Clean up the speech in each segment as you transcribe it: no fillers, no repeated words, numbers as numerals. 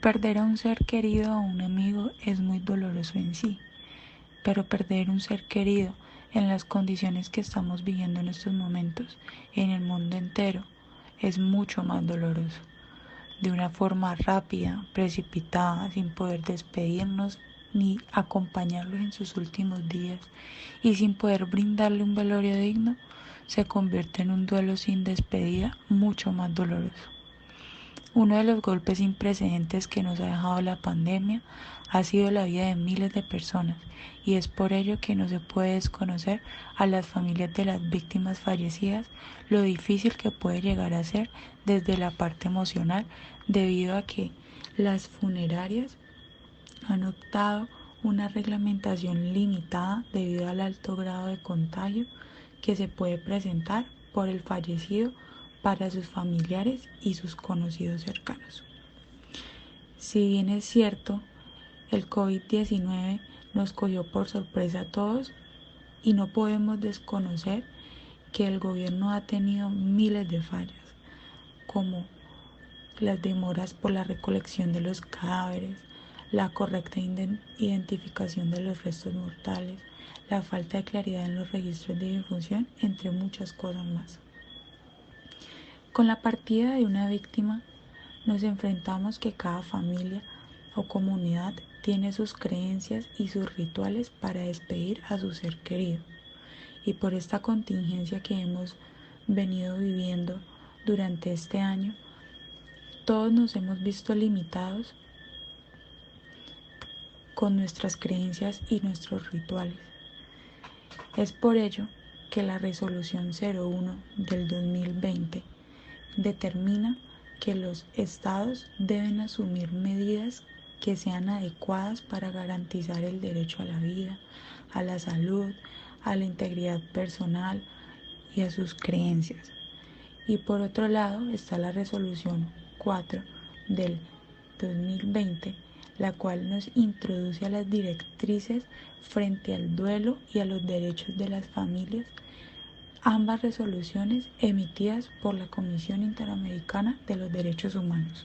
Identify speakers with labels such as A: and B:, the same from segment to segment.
A: Perder a un ser querido o a un amigo es muy doloroso en sí, pero perder un ser querido en las condiciones que estamos viviendo en estos momentos en el mundo entero es mucho más doloroso. De una forma rápida, precipitada, sin poder despedirnos ni acompañarlos en sus últimos días y sin poder brindarle un velorio digno, se convierte en un duelo sin despedida mucho más doloroso. Uno de los golpes sin precedentes que nos ha dejado la pandemia ha sido la vida de miles de personas y es por ello que no se puede desconocer a las familias de las víctimas fallecidas lo difícil que puede llegar a ser desde la parte emocional debido a que las funerarias han optado una reglamentación limitada debido al alto grado de contagio que se puede presentar por el fallecido para sus familiares y sus conocidos cercanos. Si bien es cierto, el COVID-19 nos cogió por sorpresa a todos y no podemos desconocer que el gobierno ha tenido miles de fallas, como las demoras por la recolección de los cadáveres, la correcta identificación de los restos mortales, la falta de claridad en los registros de difunción, entre muchas cosas más. Con la partida de una víctima, nos enfrentamos que cada familia o comunidad tiene sus creencias y sus rituales para despedir a su ser querido. Y por esta contingencia que hemos venido viviendo durante este año, todos nos hemos visto limitados con nuestras creencias y nuestros rituales. Es por ello que la Resolución 01 del 2020 determina que los estados deben asumir medidas que sean adecuadas para garantizar el derecho a la vida, a la salud, a la integridad personal y a sus creencias. Y por otro lado está la Resolución 4 del 2020, la cual nos introduce a las directrices frente al duelo y a los derechos de las familias, ambas resoluciones emitidas por la Comisión Interamericana de los Derechos Humanos.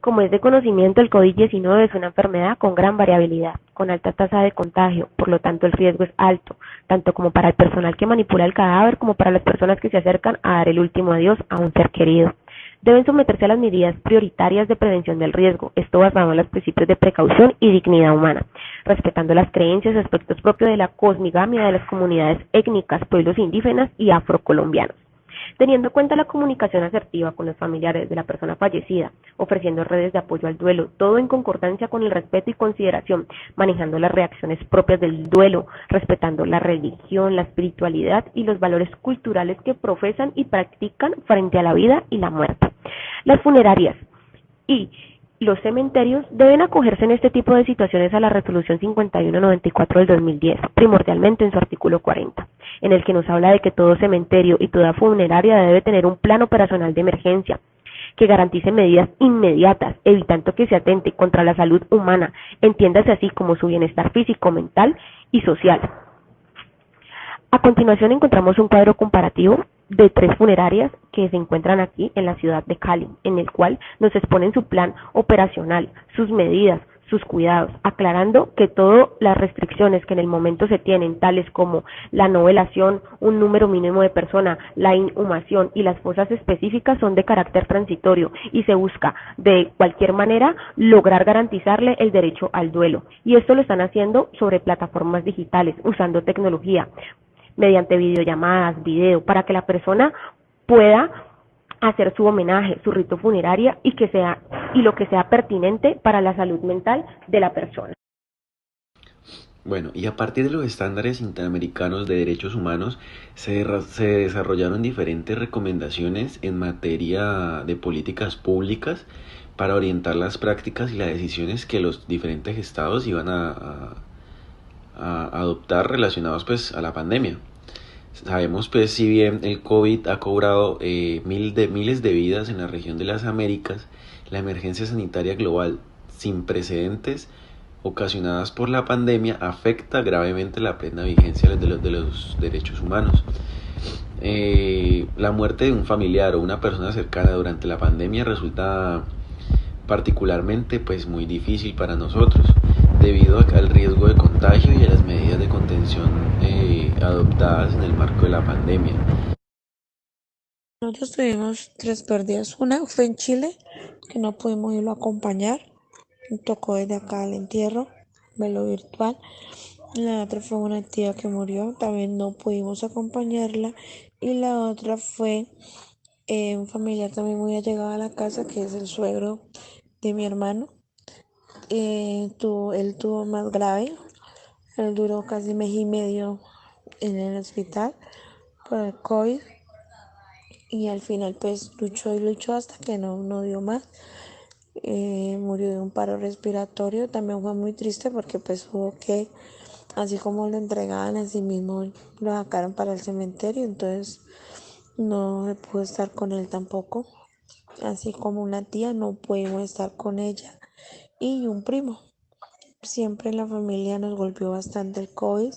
B: Como es de conocimiento, el COVID-19 es una enfermedad con gran variabilidad, con alta tasa de contagio, por lo tanto el riesgo es alto, tanto como para el personal que manipula el cadáver como para las personas que se acercan a dar el último adiós a un ser querido. Deben someterse a las medidas prioritarias de prevención del riesgo, esto basado en los principios de precaución y dignidad humana, respetando las creencias y aspectos propios de la cosmogamia de las comunidades étnicas, pueblos indígenas y afrocolombianos. Teniendo en cuenta la comunicación asertiva con los familiares de la persona fallecida, ofreciendo redes de apoyo al duelo, todo en concordancia con el respeto y consideración, manejando las reacciones propias del duelo, respetando la religión, la espiritualidad y los valores culturales que profesan y practican frente a la vida y la muerte. Las funerarias y los cementerios deben acogerse en este tipo de situaciones a la Resolución 5194 del 2010, primordialmente en su artículo 40, en el que nos habla de que todo cementerio y toda funeraria debe tener un plan operacional de emergencia que garantice medidas inmediatas, evitando que se atente contra la salud humana, entiéndase así como su bienestar físico, mental y social. A continuación encontramos un cuadro comparativo de 3 funerarias que se encuentran aquí en la ciudad de Cali, en el cual nos exponen su plan operacional, sus medidas, sus cuidados, aclarando que todas las restricciones que en el momento se tienen, tales como la no velación, un número mínimo de personas, la inhumación y las fosas específicas son de carácter transitorio y se busca de cualquier manera lograr garantizarle el derecho al duelo. Y esto lo están haciendo sobre plataformas digitales, usando tecnología, mediante videollamadas, video, para que la persona pueda hacer su homenaje, su rito funeraria y lo que sea pertinente para la salud mental de la persona.
C: Bueno, y a partir de los estándares interamericanos de derechos humanos se desarrollaron diferentes recomendaciones en materia de políticas públicas para orientar las prácticas y las decisiones que los diferentes estados iban a adoptar relacionados pues a la pandemia. Sabemos pues si bien el COVID ha cobrado miles de vidas en la región de las Américas, la emergencia sanitaria global sin precedentes ocasionadas por la pandemia afecta gravemente la plena vigencia de los derechos humanos. La muerte de un familiar o una persona cercana durante la pandemia resulta particularmente pues muy difícil para nosotros debido al riesgo de contagio y a las medidas de contención adoptadas en el marco de la pandemia.
D: Nosotros tuvimos tres pérdidas. Una fue en Chile, que no pudimos irlo a acompañar. Me tocó desde acá el entierro, verlo virtual. La otra fue una tía que murió, también no pudimos acompañarla. Y la otra fue un familiar también muy allegado a la casa, que es el suegro de mi hermano. Él tuvo más grave, él duró casi mes y medio en el hospital por el COVID y al final pues luchó y luchó hasta que no dio más. Murió de un paro respiratorio. También fue muy triste porque pues hubo que, así como lo entregaban, así mismo lo sacaron para el cementerio, entonces no se pudo estar con él tampoco. Así como una tía no pudimos estar con ella y un primo. Siempre en la familia nos golpeó bastante el COVID.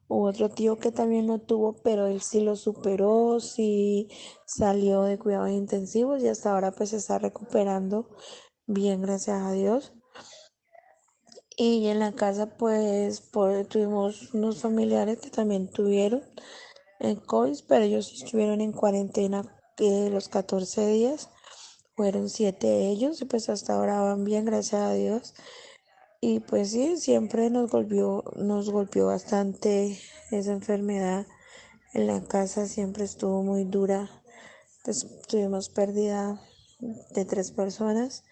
D: Hubo otro tío que también no tuvo, pero él sí lo superó, sí salió de cuidados intensivos y hasta ahora pues se está recuperando bien, gracias a Dios. Y en la casa pues tuvimos unos familiares que también tuvieron el COVID, pero ellos sí estuvieron en cuarentena los 14 días. Fueron 7 de ellos y pues hasta ahora van bien, gracias a Dios. Y pues sí, siempre nos golpeó bastante esa enfermedad. En la casa siempre estuvo muy dura. Pues tuvimos pérdida de 3 personas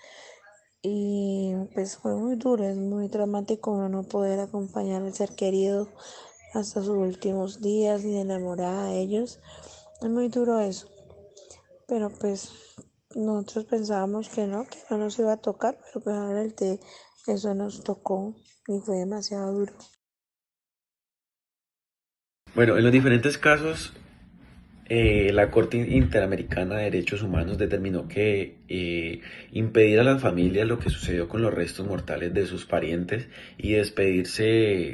D: y pues fue muy duro, es muy dramático uno no poder acompañar al ser querido hasta sus últimos días ni enamorada de ellos. Es muy duro eso, pero pues nosotros pensábamos que no nos iba a tocar, pero pues ahora eso nos tocó y fue demasiado duro.
C: Bueno, en los diferentes casos, la Corte Interamericana de Derechos Humanos determinó que impedir a las familias lo que sucedió con los restos mortales de sus parientes y despedirse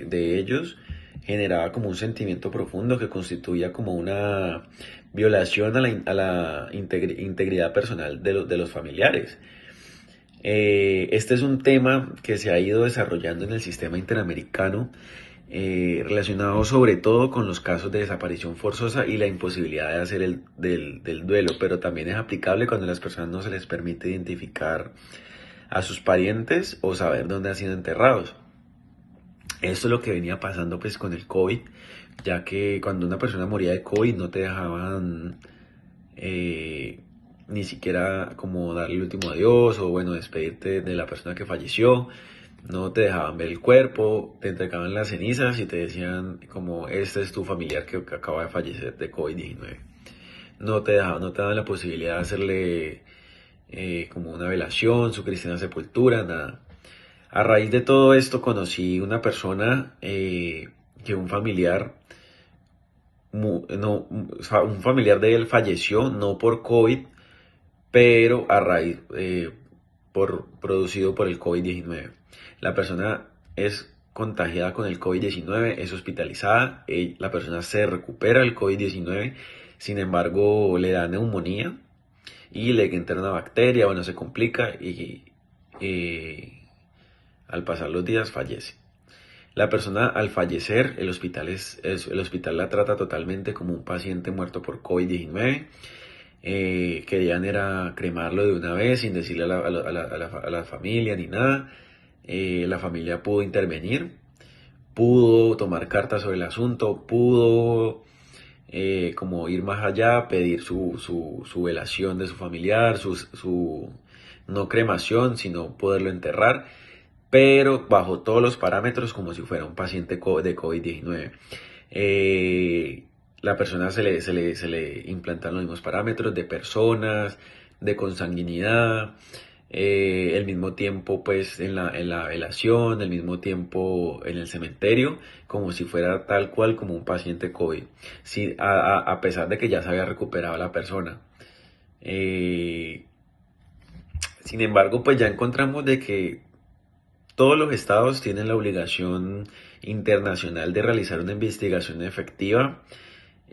C: de ellos generaba como un sentimiento profundo que constituía como una violación a la integridad personal de los familiares. Este es un tema que se ha ido desarrollando en el sistema interamericano, relacionado sobre todo con los casos de desaparición forzosa y la imposibilidad de hacer del duelo, pero también es aplicable cuando a las personas no se les permite identificar a sus parientes o saber dónde han sido enterrados. Esto es lo que venía pasando pues con el COVID, ya que cuando una persona moría de COVID no te dejaban ni siquiera como darle el último adiós o bueno, despedirte de la persona que falleció. No te dejaban ver el cuerpo, te entregaban las cenizas y te decían como este es tu familiar que acaba de fallecer de COVID-19. No te daban la posibilidad de hacerle como una velación, su cristiana sepultura, nada. A raíz de todo esto conocí una persona que un familiar, no, un familiar de él falleció no por COVID, pero a raíz, producido por el COVID-19. La persona es contagiada con el COVID-19, es hospitalizada, la persona se recupera del COVID-19, sin embargo le da neumonía y le entra una bacteria, bueno, se complica y al pasar los días fallece. La persona al fallecer, el hospital la trata totalmente como un paciente muerto por COVID-19. Querían era cremarlo de una vez sin decirle a la familia ni nada. La familia pudo intervenir, pudo tomar cartas sobre el asunto, pudo como ir más allá, pedir su velación de su familiar, su no cremación, sino poderlo enterrar, pero bajo todos los parámetros como si fuera un paciente de COVID-19. La persona se le implantan los mismos parámetros de personas, de consanguinidad, el mismo tiempo pues en la velación, el mismo tiempo en el cementerio, como si fuera tal cual como un paciente COVID, sí, a pesar de que ya se había recuperado la persona. Sin embargo, pues ya encontramos de que todos los estados tienen la obligación internacional de realizar una investigación efectiva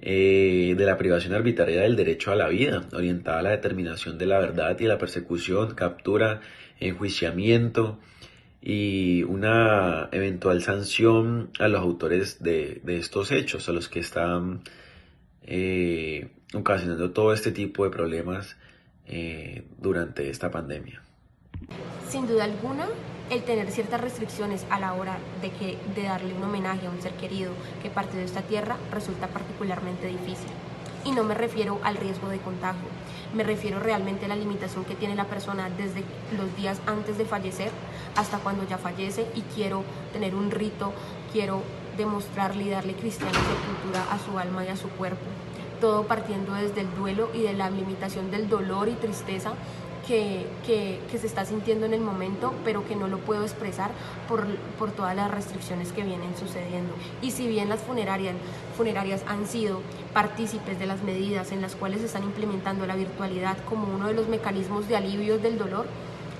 C: de la privación arbitraria del derecho a la vida, orientada a la determinación de la verdad y la persecución, captura, enjuiciamiento y una eventual sanción a los autores de estos hechos, a los que están ocasionando todo este tipo de problemas durante esta pandemia.
E: Sin duda alguna, el tener ciertas restricciones a la hora de darle un homenaje a un ser querido que partió de esta tierra resulta particularmente difícil. Y no me refiero al riesgo de contagio, me refiero realmente a la limitación que tiene la persona desde los días antes de fallecer hasta cuando ya fallece y quiero tener un rito, quiero demostrarle y darle cristiana sepultura a su alma y a su cuerpo. Todo partiendo desde el duelo y de la limitación del dolor y tristeza que se está sintiendo en el momento, pero que no lo puedo expresar por todas las restricciones que vienen sucediendo. Y si bien las funerarias han sido partícipes de las medidas en las cuales se están implementando la virtualidad como uno de los mecanismos de alivio del dolor,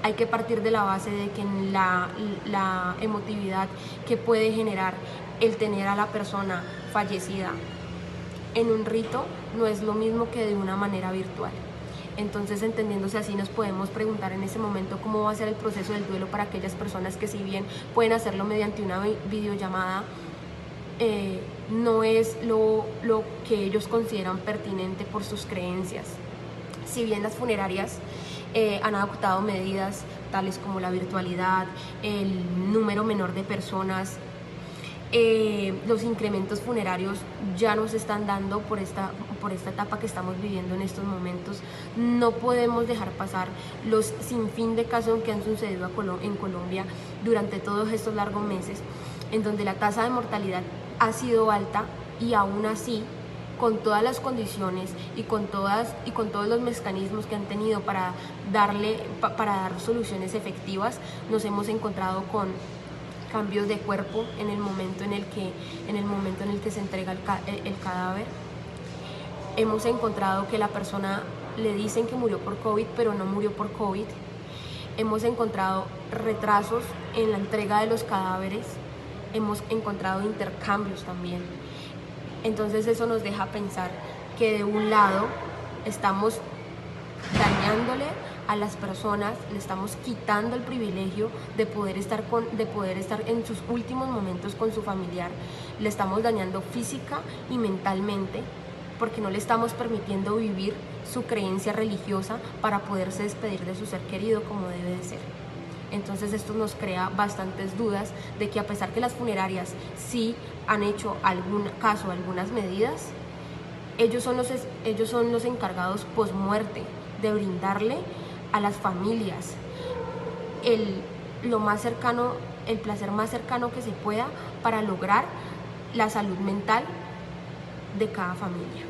E: hay que partir de la base de que la emotividad que puede generar el tener a la persona fallecida en un rito no es lo mismo que de una manera virtual. Entonces, entendiéndose así, nos podemos preguntar en ese momento cómo va a ser el proceso del duelo para aquellas personas que, si bien pueden hacerlo mediante una videollamada, no es lo que ellos consideran pertinente por sus creencias. Si bien las funerarias han adoptado medidas tales como la virtualidad, el número menor de personas, los incrementos funerarios ya nos están dando por esta etapa que estamos viviendo en estos momentos. No podemos dejar pasar los sinfín de casos que han sucedido en Colombia durante todos estos largos meses, en donde la tasa de mortalidad ha sido alta y aún así, con todas las condiciones y con todos los mecanismos que han tenido para dar soluciones efectivas, nos hemos encontrado con cambios de cuerpo en el momento en el que se entrega el cadáver. Hemos encontrado que la persona le dicen que murió por COVID, pero no murió por COVID. Hemos encontrado retrasos en la entrega de los cadáveres. Hemos encontrado intercambios también. Entonces eso nos deja pensar que de un lado estamos dañándole a las personas, le estamos quitando el privilegio de poder estar en sus últimos momentos con su familiar, le estamos dañando física y mentalmente porque no le estamos permitiendo vivir su creencia religiosa para poderse despedir de su ser querido como debe de ser. Entonces esto nos crea bastantes dudas de que, a pesar que las funerarias sí han hecho algunas medidas, ellos son los encargados post-muerte de brindarle a las familias el placer más cercano que se pueda para lograr la salud mental de cada familia.